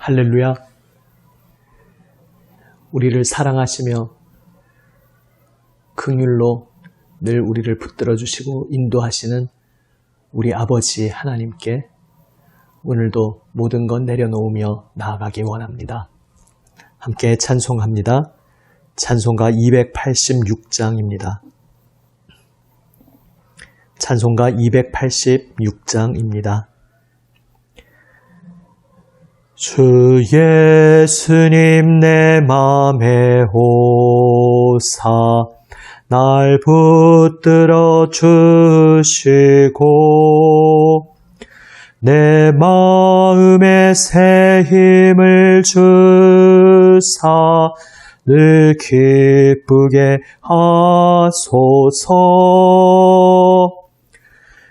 할렐루야. 우리를 사랑하시며 긍휼로 늘 우리를 붙들어 주시고 인도하시는 우리 아버지 하나님께 오늘도 모든 것 내려놓으며 나아가기 원합니다. 함께 찬송합니다. 찬송가 286장입니다. 찬송가 286장입니다. 주 예수님 내 맘에 오사 날 붙들어 주시고 내 마음에 새 힘을 주사 늘 기쁘게 하소서.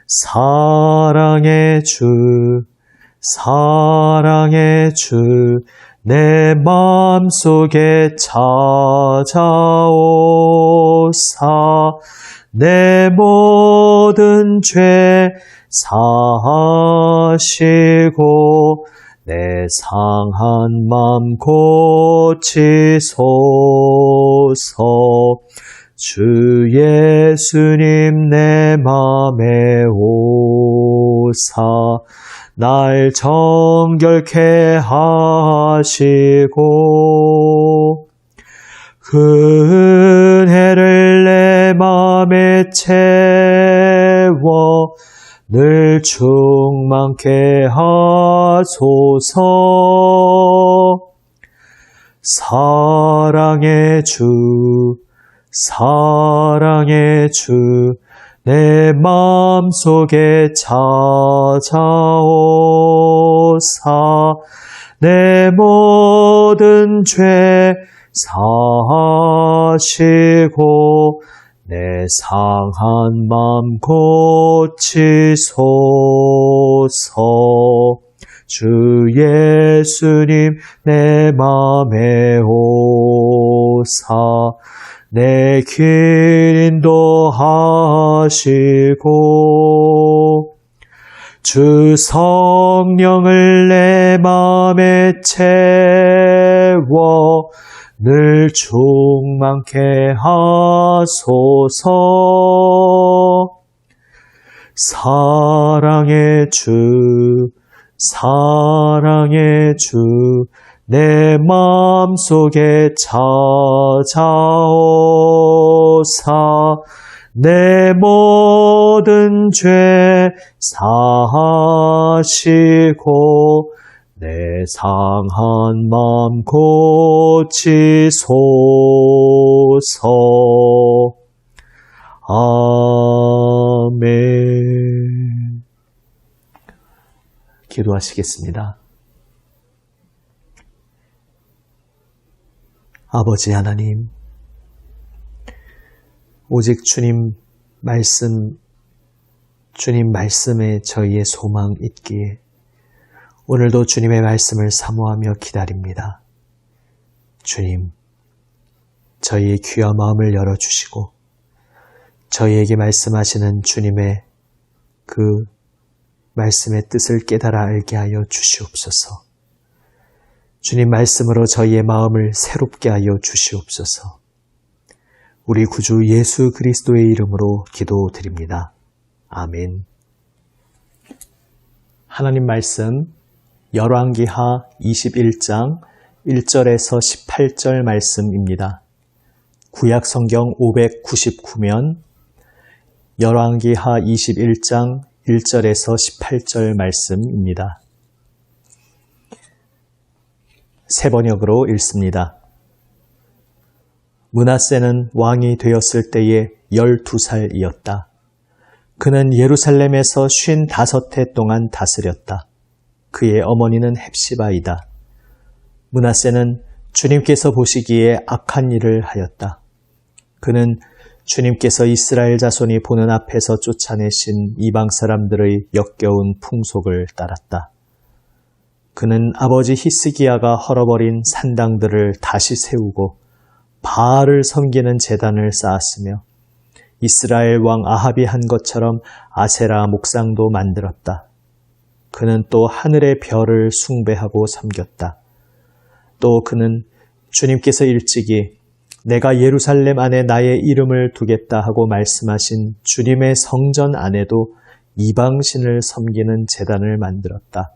사랑의 주 사랑의 주 내 마음속에 찾아오사 내 모든 죄 사하시고 내 상한 맘 고치소서. 주 예수님 내 맘에 오사 날 정결케 하시고 그 은혜를 내 맘에 채워 늘 충만케 하소서. 사랑의 주 사랑의 주 내 마음속에 찾아오사 내 모든 죄 사하시고 내 상한 맘 고치소서. 주 예수님 내 맘에 오사 내 길 인도하시고 주 성령을 내 맘에 채워 늘 충만케 하소서. 사랑의 주 사랑의 주 내 마음속에 찾아오사 내 모든 죄 사하시고 내 상한 맘 고치소서. 아멘. 기도하시겠습니다. 아버지 하나님, 오직 주님 말씀에 저희의 소망 있기에 오늘도 주님의 말씀을 사모하며 기다립니다. 주님, 저희의 귀와 마음을 열어주시고 저희에게 말씀하시는 주님의 그 말씀의 뜻을 깨달아 알게 하여 주시옵소서. 주님 말씀으로 저희의 마음을 새롭게 하여 주시옵소서. 우리 구주 예수 그리스도의 이름으로 기도드립니다. 아멘. 하나님 말씀 열왕기하 21장 1절에서 18절 말씀입니다. 구약 성경 599면 열왕기하 21장 1절에서 18절 말씀입니다. 새 번역으로 읽습니다. 므낫세는 왕이 되었을 때에 12살이었다. 그는 예루살렘에서 55해 동안 다스렸다. 그의 어머니는 헵시바이다. 므낫세는 주님께서 보시기에 악한 일을 하였다. 그는 주님께서 이스라엘 자손이 보는 앞에서 쫓아내신 이방 사람들의 역겨운 풍속을 따랐다. 그는 아버지 히스기야가 헐어버린 산당들을 다시 세우고 바알을 섬기는 제단을 쌓았으며 이스라엘 왕 아합이 한 것처럼 아세라 목상도 만들었다. 그는 또 하늘의 별을 숭배하고 섬겼다. 또 그는 주님께서 일찍이 내가 예루살렘 안에 나의 이름을 두겠다 하고 말씀하신 주님의 성전 안에도 이방신을 섬기는 제단을 만들었다.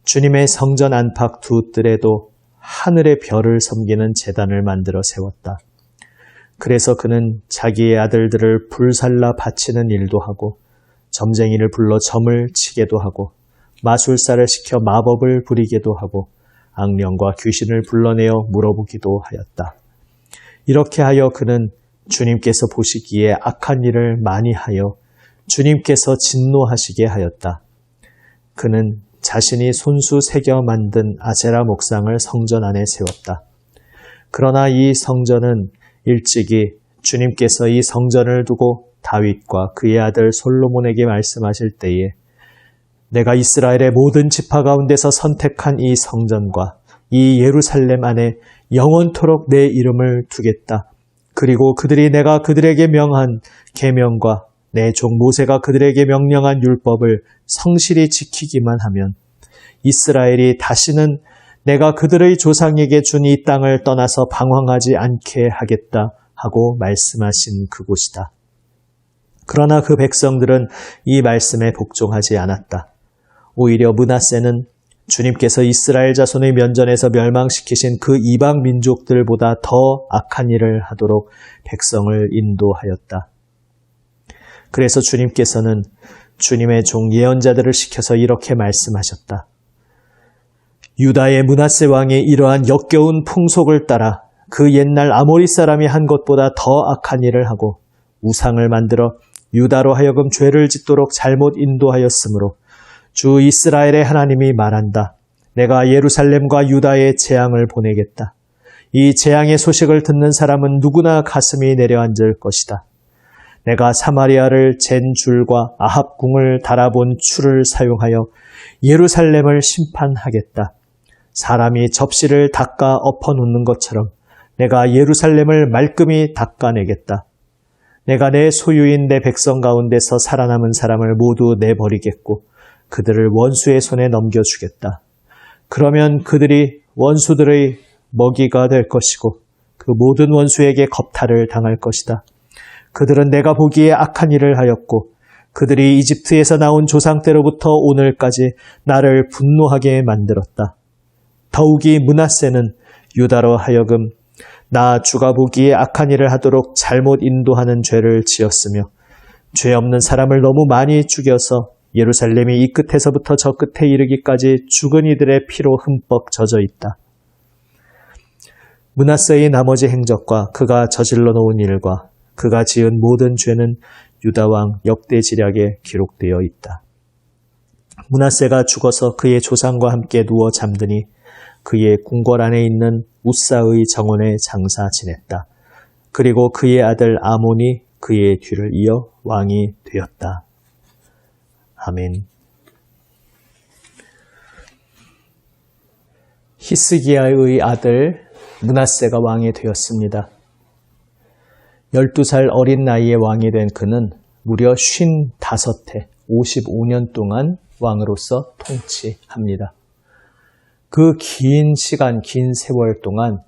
주님의 성전 안팎 두 뜰에도 하늘의 별을 섬기는 제단을 만들어 세웠다. 그래서 그는 자기의 아들들을 불살라 바치는 일도 하고 점쟁이를 불러 점을 치게도 하고 마술사를 시켜 마법을 부리게도 하고 악령과 귀신을 불러내어 물어보기도 하였다. 이렇게 하여 그는 주님께서 보시기에 악한 일을 많이 하여 주님께서 진노하시게 하였다. 그는 자신이 손수 새겨 만든 아세라 목상을 성전 안에 세웠다. 그러나 이 성전은 일찍이 주님께서 이 성전을 두고 다윗과 그의 아들 솔로몬에게 말씀하실 때에 내가 이스라엘의 모든 지파 가운데서 선택한 이 성전과 이 예루살렘 안에 영원토록 내 이름을 두겠다. 그리고 그들이 내가 그들에게 명한 계명과 내 종 모세가 그들에게 명령한 율법을 성실히 지키기만 하면 이스라엘이 다시는 내가 그들의 조상에게 준 이 땅을 떠나서 방황하지 않게 하겠다 하고 말씀하신 그곳이다. 그러나 그 백성들은 이 말씀에 복종하지 않았다. 오히려 므낫세는 주님께서 이스라엘 자손의 면전에서 멸망시키신 그 이방 민족들보다 더 악한 일을 하도록 백성을 인도하였다. 그래서 주님께서는 주님의 종 예언자들을 시켜서 이렇게 말씀하셨다. 유다의 므낫세 왕의 이러한 역겨운 풍속을 따라 그 옛날 아모리 사람이 한 것보다 더 악한 일을 하고 우상을 만들어 유다로 하여금 죄를 짓도록 잘못 인도하였으므로 주 이스라엘의 하나님이 말한다. 내가 예루살렘과 유다에 재앙을 보내겠다. 이 재앙의 소식을 듣는 사람은 누구나 가슴이 내려앉을 것이다. 내가 사마리아를 잰 줄과 아합 궁을 달아본 추를 사용하여 예루살렘을 심판하겠다. 사람이 접시를 닦아 엎어놓는 것처럼 내가 예루살렘을 말끔히 닦아내겠다. 내가 내 소유인 내 백성 가운데서 살아남은 사람을 모두 내버리겠고 그들을 원수의 손에 넘겨주겠다. 그러면 그들이 원수들의 먹이가 될 것이고 그 모든 원수에게 겁탈을 당할 것이다. 그들은 내가 보기에 악한 일을 하였고 그들이 이집트에서 나온 조상 때로부터 오늘까지 나를 분노하게 만들었다. 더욱이 므낫세는 유다로 하여금 나 주가 보기에 악한 일을 하도록 잘못 인도하는 죄를 지었으며 죄 없는 사람을 너무 많이 죽여서 예루살렘이 이 끝에서부터 저 끝에 이르기까지 죽은 이들의 피로 흠뻑 젖어 있다. 므낫세의 나머지 행적과 그가 저질러 놓은 일과 그가 지은 모든 죄는 유다왕 역대지략에 기록되어 있다. 므낫세가 죽어서 그의 조상과 함께 누워 잠드니 그의 궁궐 안에 있는 우사의 정원에 장사 지냈다. 그리고 그의 아들 아몬이 그의 뒤를 이어 왕이 되었다. 아멘. 히스기야의 아들 므낫세가 왕이 되었습니다. 12살 어린 나이에 왕이 된 그는 무려 55해, 55년 동안 왕으로서 통치합니다. 그 긴 시간, 긴 세월 동안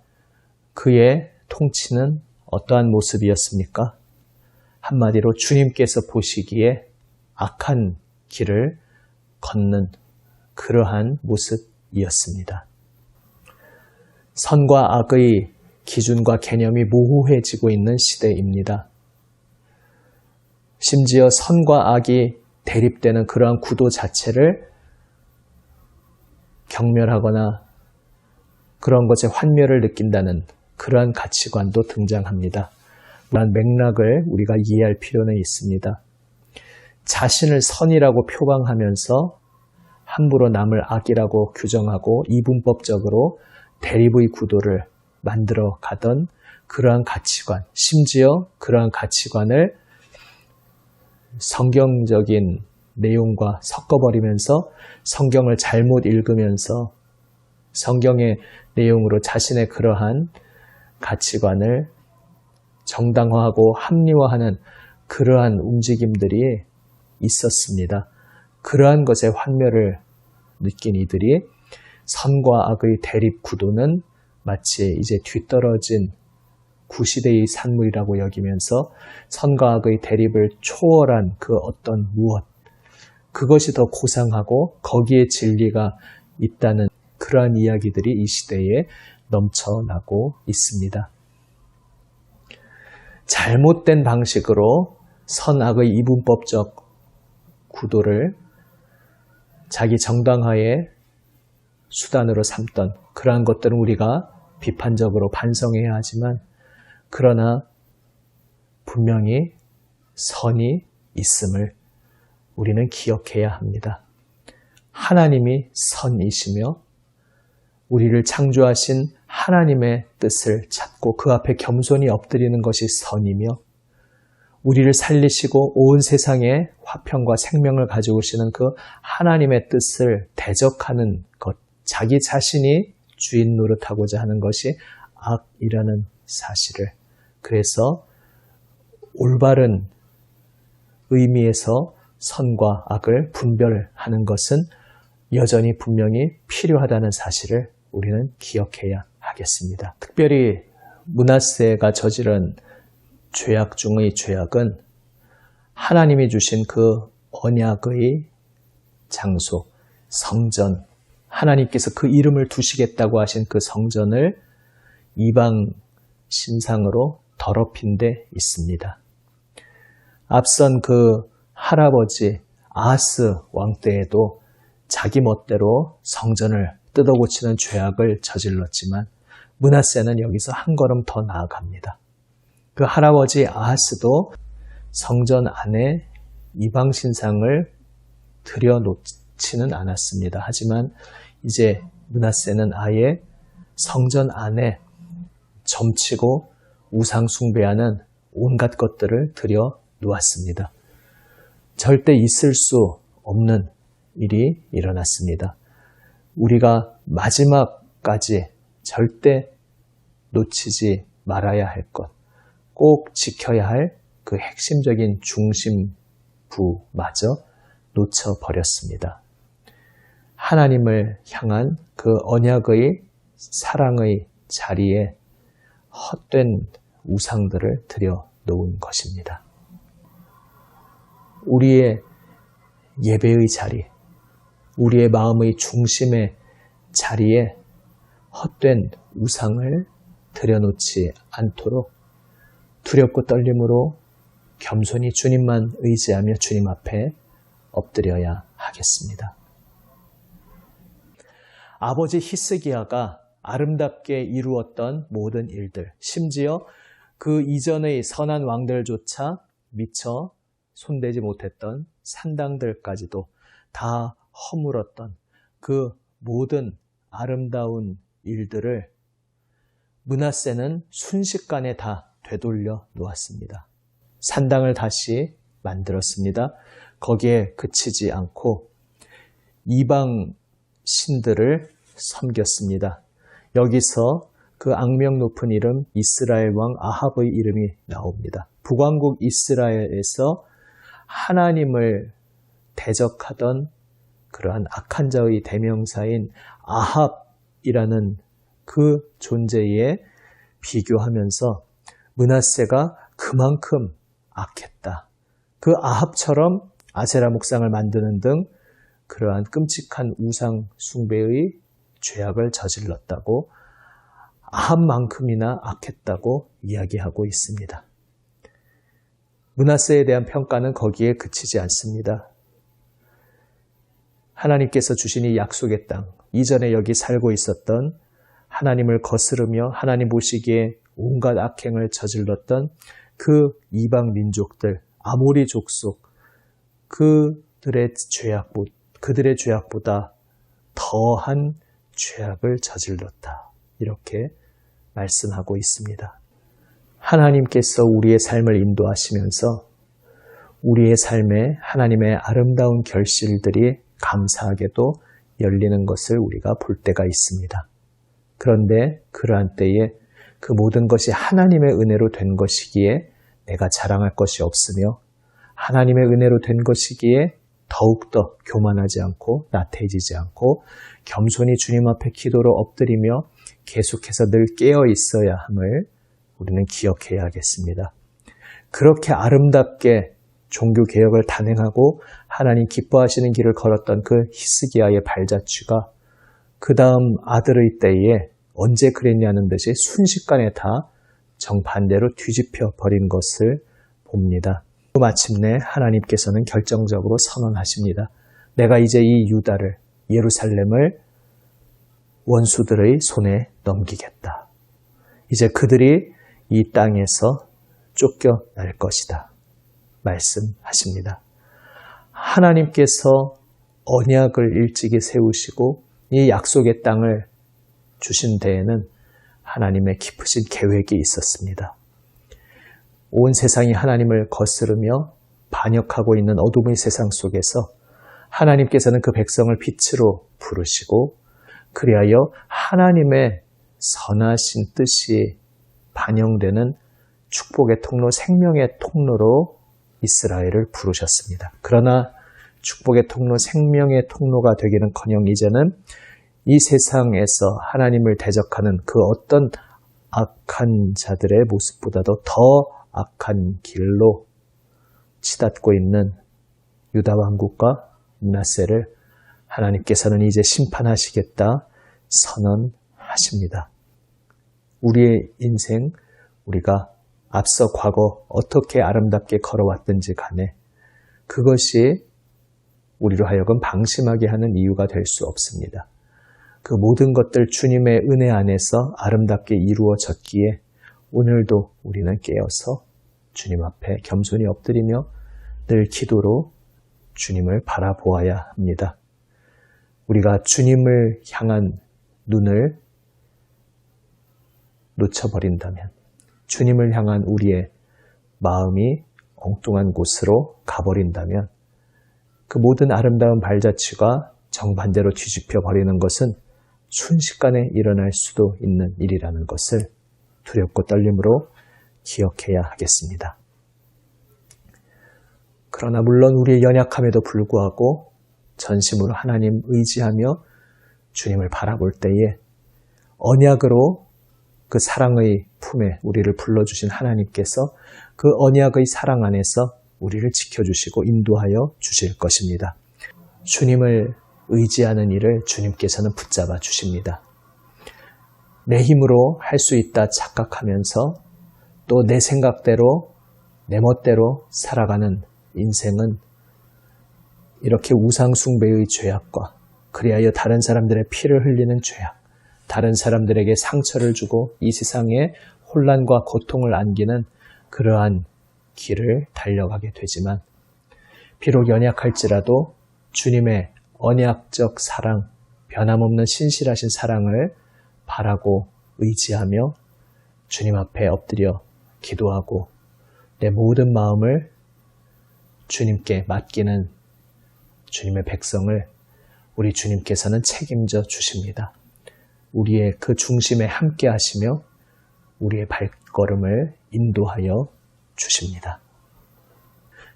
그의 통치는 어떠한 모습이었습니까? 한마디로 주님께서 보시기에 악한 길을 걷는 그러한 모습이었습니다. 선과 악의 기준과 개념이 모호해지고 있는 시대입니다. 심지어 선과 악이 대립되는 그러한 구도 자체를 경멸하거나 그런 것에 환멸을 느낀다는 그러한 가치관도 등장합니다. 그런 맥락을 우리가 이해할 필요는 있습니다. 자신을 선이라고 표방하면서 함부로 남을 악이라고 규정하고 이분법적으로 대립의 구도를 만들어 가던 그러한 가치관, 심지어 그러한 가치관을 성경적인 내용과 섞어버리면서 성경을 잘못 읽으면서 성경의 내용으로 자신의 그러한 가치관을 정당화하고 합리화하는 그러한 움직임들이 있었습니다. 그러한 것에 환멸을 느낀 이들이 선과 악의 대립 구도는 마치 이제 뒤떨어진 구시대의 산물이라고 여기면서 선과 악의 대립을 초월한 그 어떤 무엇, 그것이 더 고상하고 거기에 진리가 있다는 그러한 이야기들이 이 시대에 넘쳐나고 있습니다. 잘못된 방식으로 선악의 이분법적 구도를 자기 정당화의 수단으로 삼던 그러한 것들은 우리가 비판적으로 반성해야 하지만, 그러나 분명히 선이 있음을 우리는 기억해야 합니다. 하나님이 선이시며 우리를 창조하신 하나님의 뜻을 찾고 그 앞에 겸손히 엎드리는 것이 선이며, 우리를 살리시고 온 세상에 화평과 생명을 가져오시는 그 하나님의 뜻을 대적하는 것, 자기 자신이 주인 노릇하고자 하는 것이 악이라는 사실을, 그래서 올바른 의미에서 선과 악을 분별하는 것은 여전히 분명히 필요하다는 사실을 우리는 기억해야 하겠습니다. 특별히 므낫세가 저지른 죄악 중의 죄악은 하나님이 주신 그 언약의 장소, 성전, 하나님께서 그 이름을 두시겠다고 하신 그 성전을 이방 신상으로 더럽힌 데 있습니다. 앞선 그 할아버지 아하스 왕 때에도 자기 멋대로 성전을 뜯어고치는 죄악을 저질렀지만, 므낫세는 여기서 한 걸음 더 나아갑니다. 그 할아버지 아하스도 성전 안에 이방 신상을 들여놓지는 않았습니다. 하지만 이제 므낫세는 아예 성전 안에 점치고 우상 숭배하는 온갖 것들을 들여놓았습니다. 절대 있을 수 없는 일이 일어났습니다. 우리가 마지막까지 절대 놓치지 말아야 할 것, 꼭 지켜야 할 그 핵심적인 중심부마저 놓쳐버렸습니다. 하나님을 향한 그 언약의 사랑의 자리에 헛된 우상들을 들여놓은 것입니다. 우리의 예배의 자리, 우리의 마음의 중심의 자리에 헛된 우상을 들여놓지 않도록 두렵고 떨림으로 겸손히 주님만 의지하며 주님 앞에 엎드려야 하겠습니다. 아버지 히스기야가 아름답게 이루었던 모든 일들, 심지어 그 이전의 선한 왕들조차 미처 손대지 못했던 산당들까지도 다 허물었던 그 모든 아름다운 일들을 므낫세는 순식간에 다 되돌려 놓았습니다. 산당을 다시 만들었습니다. 거기에 그치지 않고 이방 신들을 섬겼습니다. 여기서 그 악명 높은 이름 이스라엘 왕 아합의 이름이 나옵니다. 북왕국 이스라엘에서 하나님을 대적하던 그러한 악한 자의 대명사인 아합이라는 그 존재에 비교하면서 므낫세가 그만큼 악했다. 그 아합처럼 아세라 목상을 만드는 등 그러한 끔찍한 우상 숭배의 죄악을 저질렀다고, 아합만큼이나 악했다고 이야기하고 있습니다. 므낫세에 대한 평가는 거기에 그치지 않습니다. 하나님께서 주신 이 약속의 땅, 이전에 여기 살고 있었던 하나님을 거스르며 하나님 보시기에 온갖 악행을 저질렀던 그 이방 민족들, 아모리 족속, 그들의 죄악보다 더한 죄악을 저질렀다. 이렇게 말씀하고 있습니다. 하나님께서 우리의 삶을 인도하시면서 우리의 삶에 하나님의 아름다운 결실들이 감사하게도 열리는 것을 우리가 볼 때가 있습니다. 그런데 그러한 때에 그 모든 것이 하나님의 은혜로 된 것이기에 내가 자랑할 것이 없으며, 하나님의 은혜로 된 것이기에 더욱더 교만하지 않고 나태해지지 않고 겸손히 주님 앞에 기도로 엎드리며 계속해서 늘 깨어 있어야 함을 우리는 기억해야 하겠습니다. 그렇게 아름답게 종교개혁을 단행하고 하나님 기뻐하시는 길을 걸었던 그 히스기야의 발자취가 그 다음 아들의 때에 언제 그랬냐는 듯이 순식간에 다 정반대로 뒤집혀 버린 것을 봅니다. 마침내 하나님께서는 결정적으로 선언하십니다. 내가 이제 이 유다를, 예루살렘을 원수들의 손에 넘기겠다. 이제 그들이 이 땅에서 쫓겨날 것이다. 말씀하십니다. 하나님께서 언약을 일찍이 세우시고 이 약속의 땅을 주신 데에는 하나님의 깊으신 계획이 있었습니다. 온 세상이 하나님을 거스르며 반역하고 있는 어둠의 세상 속에서 하나님께서는 그 백성을 빛으로 부르시고 그리하여 하나님의 선하신 뜻이 반영되는 축복의 통로, 생명의 통로로 이스라엘을 부르셨습니다. 그러나 축복의 통로, 생명의 통로가 되기는커녕 이제는 이 세상에서 하나님을 대적하는 그 어떤 악한 자들의 모습보다도 더 악한 길로 치닫고 있는 유다 왕국과 므낫세를 하나님께서는 이제 심판하시겠다 선언하십니다. 우리의 인생, 우리가 앞서 과거 어떻게 아름답게 걸어왔든지 간에 그것이 우리로 하여금 방심하게 하는 이유가 될 수 없습니다. 그 모든 것들 주님의 은혜 안에서 아름답게 이루어졌기에 오늘도 우리는 깨어서 주님 앞에 겸손히 엎드리며 늘 기도로 주님을 바라보아야 합니다. 우리가 주님을 향한 눈을 놓쳐버린다면 주님을 향한 우리의 마음이 엉뚱한 곳으로 가버린다면 그 모든 아름다운 발자취가 정반대로 뒤집혀 버리는 것은 순식간에 일어날 수도 있는 일이라는 것을 두렵고 떨림으로 기억해야 하겠습니다. 그러나 물론 우리의 연약함에도 불구하고 전심으로 하나님 의지하며 주님을 바라볼 때에 언약으로 그 사랑의 품에 우리를 불러주신 하나님께서 그 언약의 사랑 안에서 우리를 지켜주시고 인도하여 주실 것입니다. 주님을 의지하는 일을 주님께서는 붙잡아 주십니다. 내 힘으로 할 수 있다 착각하면서 또 내 생각대로 내 멋대로 살아가는 인생은 이렇게 우상숭배의 죄악과 그리하여 다른 사람들의 피를 흘리는 죄악, 다른 사람들에게 상처를 주고 이 세상에 혼란과 고통을 안기는 그러한 길을 달려가게 되지만 비록 연약할지라도 주님의 언약적 사랑, 변함없는 신실하신 사랑을 바라고 의지하며 주님 앞에 엎드려 기도하고 내 모든 마음을 주님께 맡기는 주님의 백성을 우리 주님께서는 책임져 주십니다. 우리의 그 중심에 함께 하시며 우리의 발걸음을 인도하여 주십니다.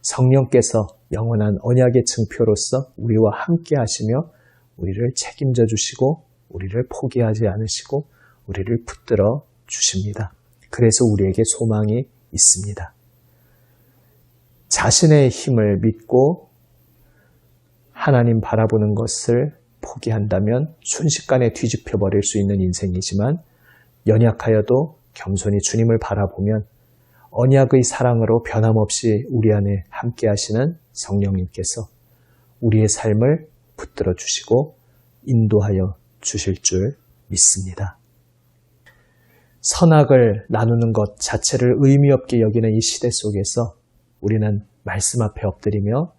성령께서 영원한 언약의 증표로서 우리와 함께 하시며 우리를 책임져 주시고 우리를 포기하지 않으시고 우리를 붙들어 주십니다. 그래서 우리에게 소망이 있습니다. 자신의 힘을 믿고 하나님 바라보는 것을 포기한다면 순식간에 뒤집혀 버릴 수 있는 인생이지만 연약하여도 겸손히 주님을 바라보면 언약의 사랑으로 변함없이 우리 안에 함께 하시는 성령님께서 우리의 삶을 붙들어 주시고 인도하여 주실 줄 믿습니다. 선악을 나누는 것 자체를 의미 없게 여기는 이 시대 속에서 우리는 말씀 앞에 엎드리며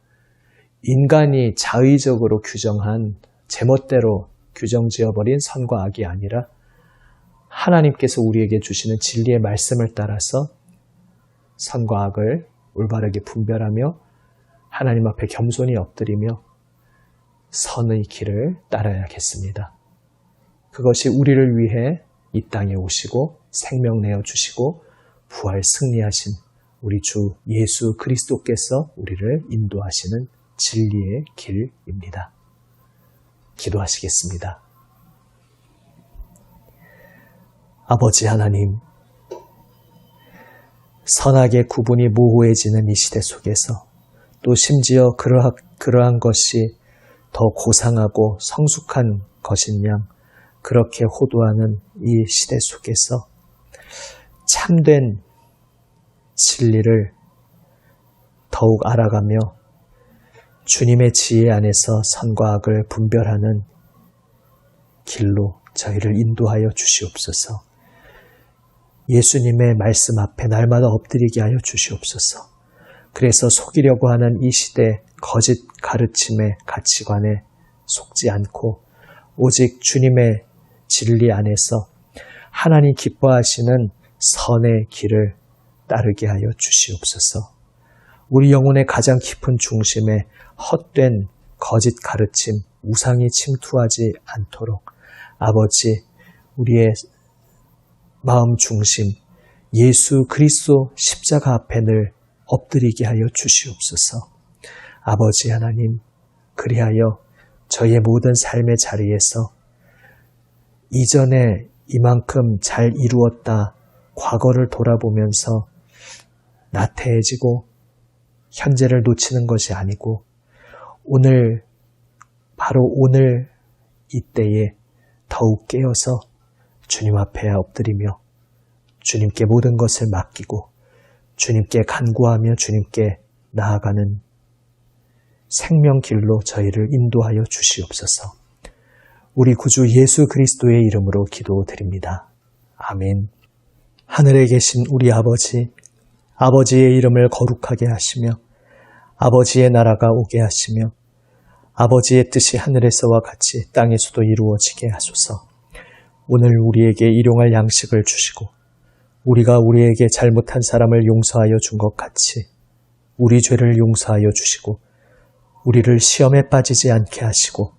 인간이 자의적으로 규정한 제멋대로 규정지어버린 선과 악이 아니라 하나님께서 우리에게 주시는 진리의 말씀을 따라서 선과 악을 올바르게 분별하며 하나님 앞에 겸손히 엎드리며 선의 길을 따라야겠습니다. 그것이 우리를 위해 이 땅에 오시고 생명 내어주시고 부활 승리하신 우리 주 예수 그리스도께서 우리를 인도하시는 진리의 길입니다. 기도하시겠습니다. 아버지 하나님, 선악의 구분이 모호해지는 이 시대 속에서 또 심지어 그러한 것이 더 고상하고 성숙한 것인 양 그렇게 호도하는 이 시대 속에서 참된 진리를 더욱 알아가며 주님의 지혜 안에서 선과 악을 분별하는 길로 저희를 인도하여 주시옵소서. 예수님의 말씀 앞에 날마다 엎드리게 하여 주시옵소서. 그래서 속이려고 하는 이 시대 거짓 가르침의 가치관에 속지 않고 오직 주님의 진리 안에서 하나님 기뻐하시는 선의 길을 따르게 하여 주시옵소서. 우리 영혼의 가장 깊은 중심에 헛된 거짓 가르침, 우상이 침투하지 않도록 아버지, 우리의 마음 중심, 예수 그리스도 십자가 앞에 늘 엎드리게 하여 주시옵소서. 아버지 하나님, 그리하여 저희의 모든 삶의 자리에서 이전에 이만큼 잘 이루었다 과거를 돌아보면서 나태해지고 현재를 놓치는 것이 아니고 오늘, 바로 오늘 이때에 더욱 깨어서 주님 앞에 엎드리며 주님께 모든 것을 맡기고 주님께 간구하며 주님께 나아가는 생명길로 저희를 인도하여 주시옵소서. 우리 구주 예수 그리스도의 이름으로 기도드립니다. 아멘. 하늘에 계신 우리 아버지, 아버지의 이름을 거룩하게 하시며 아버지의 나라가 오게 하시며 아버지의 뜻이 하늘에서와 같이 땅에서도 이루어지게 하소서. 오늘 우리에게 일용할 양식을 주시고 우리가 우리에게 잘못한 사람을 용서하여 준 것 같이 우리 죄를 용서하여 주시고 우리를 시험에 빠지지 않게 하시고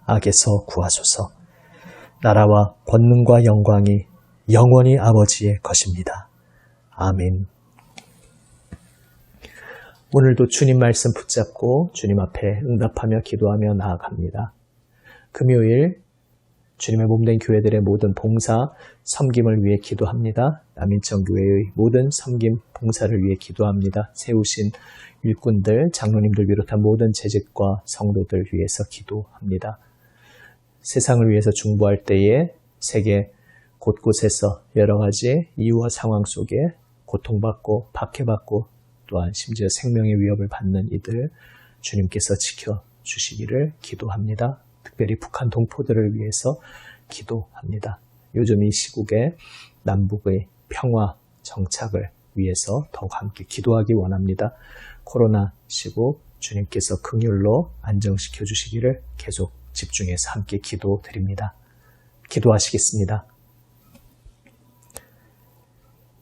악에서 구하소서. 나라와 권능과 영광이 영원히 아버지의 것입니다. 아멘. 오늘도 주님 말씀 붙잡고 주님 앞에 응답하며 기도하며 나아갑니다. 금요일 주님의 몸된 교회들의 모든 봉사, 섬김을 위해 기도합니다. 남인천교회의 모든 섬김, 봉사를 위해 기도합니다. 세우신 일꾼들, 장로님들 비롯한 모든 재직과 성도들 위해서 기도합니다. 세상을 위해서 중보할 때에 세계 곳곳에서 여러 가지 이유와 상황 속에 고통받고 박해받고 또한 심지어 생명의 위협을 받는 이들 주님께서 지켜주시기를 기도합니다. 특별히 북한 동포들을 위해서 기도합니다. 요즘 이 시국에 남북의 평화 정착을 위해서 더욱 함께 기도하기 원합니다. 코로나 시국 주님께서 긍휼로 안정시켜 주시기를 계속 집중해서 함께 기도드립니다. 기도하시겠습니다.